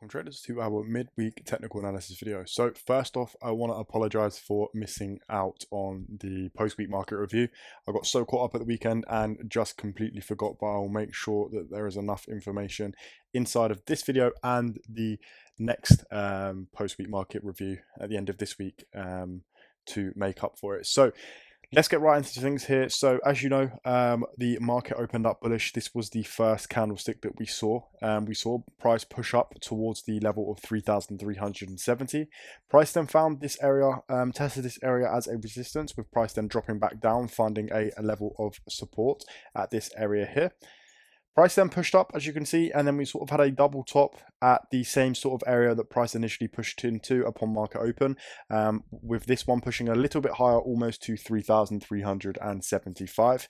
welcome traders to our midweek technical analysis video. So first off, I want to apologize for missing out on the post-week market review. I got so caught up at the weekend and just completely forgot, but I'll make sure that there is enough information inside of this video and the next post-week market review at the end of this week to make up for it. So let's get right into things here. So as you know, the market opened up bullish. This was the first candlestick that we saw. We saw price push up towards the level of 3,370. Price then found this area, tested this area as a resistance, with price then dropping back down, finding a level of support at this area here. Price then pushed up, as you can see, and then we sort of had a double top at the same sort of area that price initially pushed into upon market open, with this one pushing a little bit higher, almost to 3,375.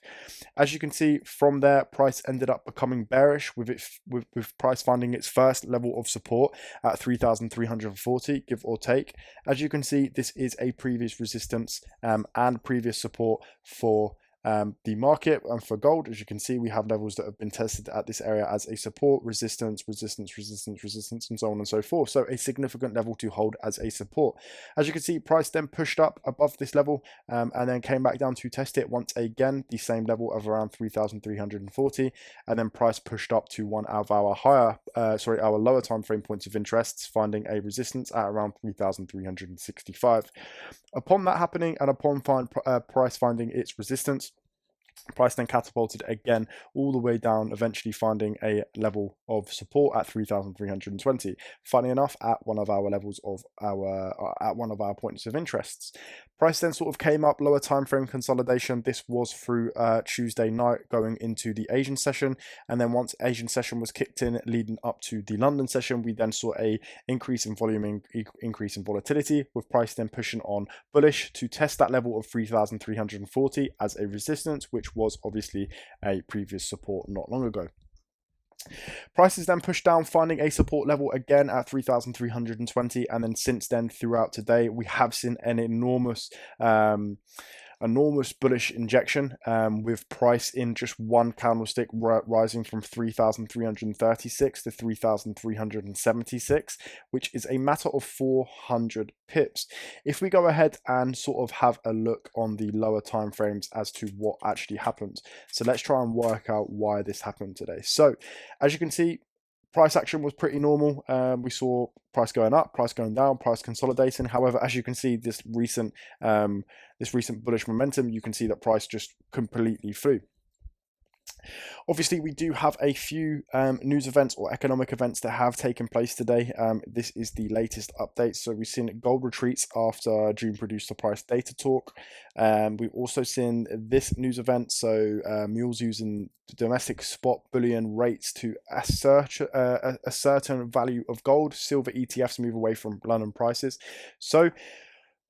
As you can see from there, price ended up becoming bearish, with price finding its first level of support at 3,340, give or take. As you can see, this is a previous resistance and previous support for the market, and for gold, as you can see, we have levels that have been tested at this area as a support, resistance, resistance, resistance, resistance, and so on and so forth. So a significant level to hold as a support. As you can see, price then pushed up above this level and then came back down to test it once again, the same level of around 3,340, and then price pushed up to one of our our lower time frame points of interest, finding a resistance at around 3,365. Upon that happening, and upon price finding its resistance, price then catapulted again all the way down, eventually finding a level of support at 3,320. Funny enough, at one of our levels of one of our points of interests. Price then sort of came up, lower time frame consolidation. This was through Tuesday night going into the Asian session, and then once Asian session was kicked in leading up to the London session, we then saw a increase in volume, increase in volatility, with price then pushing on bullish to test that level of 3,340 as a resistance, which was obviously a previous support not long ago. Prices then pushed down, finding a support level again at 3,320, and then since then throughout today we have seen an enormous bullish injection, with price in just one candlestick rising from 3,336 to 3,376, which is a matter of 400 pips. If we go ahead and sort of have a look on the lower time frames as to what actually happened, so let's try and work out why this happened today. So as you can see, price action was pretty normal. We saw price going up, price going down, price consolidating. However, as you can see, this recent bullish momentum, you can see that price just completely flew. Obviously, we do have a few news events or economic events that have taken place today. This is the latest update. So we've seen gold retreats after June produced the price data talk. We've also seen this news event. So mules using domestic spot bullion rates to assert a certain value of gold. Silver ETFs move away from London prices. So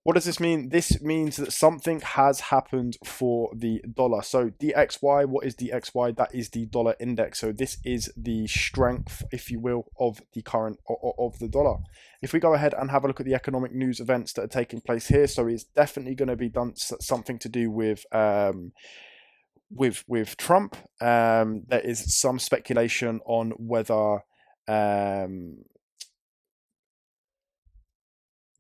what does this mean? This means that something has happened for the dollar. So DXY, what is DXY? That is the dollar index. So this is the strength, if you will, of the current of the dollar. If we go ahead and have a look at the economic news events that are taking place here, so it's definitely going to be done something to do with Trump. There is some speculation on whether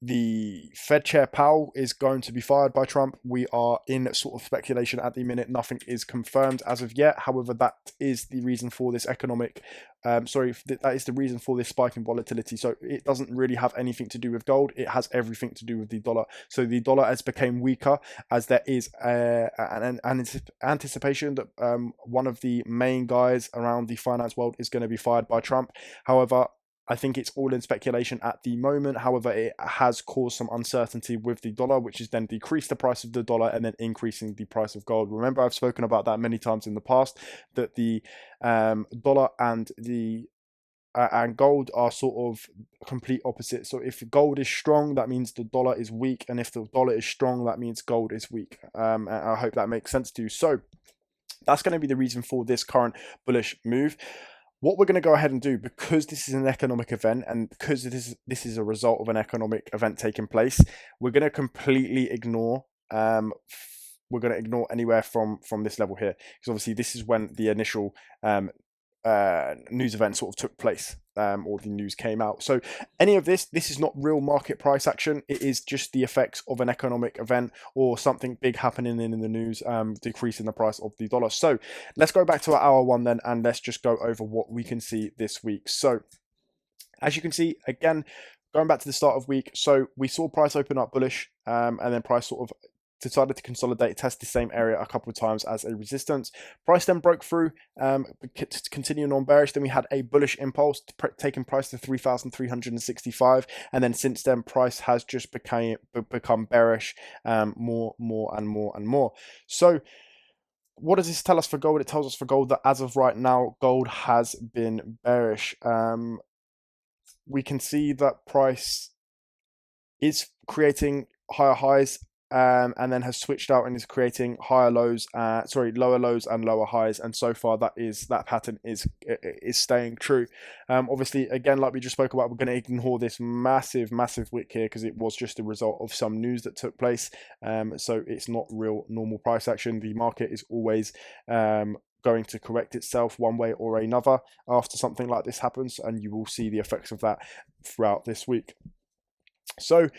the Fed Chair Powell is going to be fired by Trump. We are in sort of speculation at the minute. Nothing is confirmed as of yet. However, that is the reason for this that is the reason for this spike in volatility. So it doesn't really have anything to do with gold. It has everything to do with the dollar. So the dollar has become weaker as there is an anticipation that one of the main guys around the finance world is going to be fired by Trump. However, I think it's all in speculation at the moment. However, it has caused some uncertainty with the dollar, which has then decreased the price of the dollar and then increasing the price of gold. Remember, I've spoken about that many times in the past, that the dollar and gold are sort of complete opposites. So if gold is strong, that means the dollar is weak, and if the dollar is strong, that means gold is weak. And I hope that makes sense to you. So that's going to be the reason for this current bullish move. What we're going to go ahead and do, because this is an economic event and because this is a result of an economic event taking place, we're going to completely ignore anywhere from this level here, because obviously this is when the initial news event sort of took place, or the news came out. So any of this is not real market price action. It is just the effects of an economic event or something big happening in the news, decreasing the price of the dollar. So let's go back to our hour one then, and let's just go over what we can see this week. So as you can see, again, going back to the start of week, so we saw price open up bullish, and then price sort of decided to consolidate, test the same area a couple of times as a resistance. Price then broke through, continuing on bearish. Then we had a bullish impulse, taking price to 3,365, and then since then, price has just become bearish, more and more. So what does this tell us for gold? It tells us for gold that as of right now, gold has been bearish. We can see that price is creating higher highs, and then has switched out and is creating lower lows and lower highs, and so far that pattern is staying true. Obviously, again, like we just spoke about, we're going to ignore this massive wick here because it was just a result of some news that took place. So it's not real normal price action. The market is always going to correct itself one way or another after something like this happens, and you will see the effects of that throughout this week. So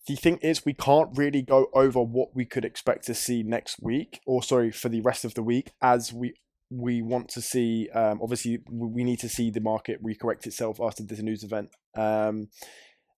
the thing is, we can't really go over what we could expect to see next week, or sorry, for the rest of the week, as we want to see, obviously we need to see the market recorrect itself after this news event.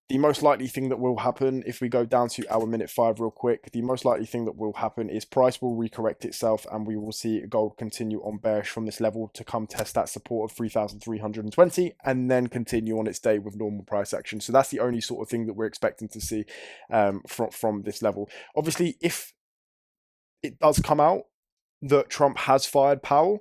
The most likely thing that will happen, if we go down to our minute 5 real quick, the most likely thing that will happen is price will recorrect itself, and we will see gold continue on bearish from this level to come test that support of 3,320, and then continue on its day with normal price action. So that's the only sort of thing that we're expecting to see from this level. Obviously, if it does come out that Trump has fired Powell,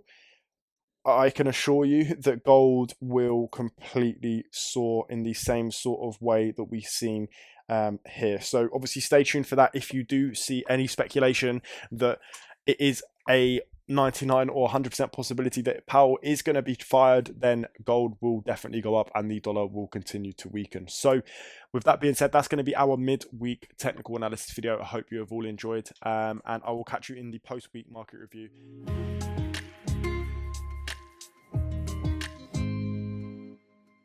I can assure you that gold will completely soar in the same sort of way that we've seen here. So obviously stay tuned for that. If you do see any speculation that it is a 99 or 100% possibility that Powell is going to be fired, then gold will definitely go up and the dollar will continue to weaken. So with that being said, that's going to be our mid-week technical analysis video. I hope you have all enjoyed, and I will catch you in the post-week market review.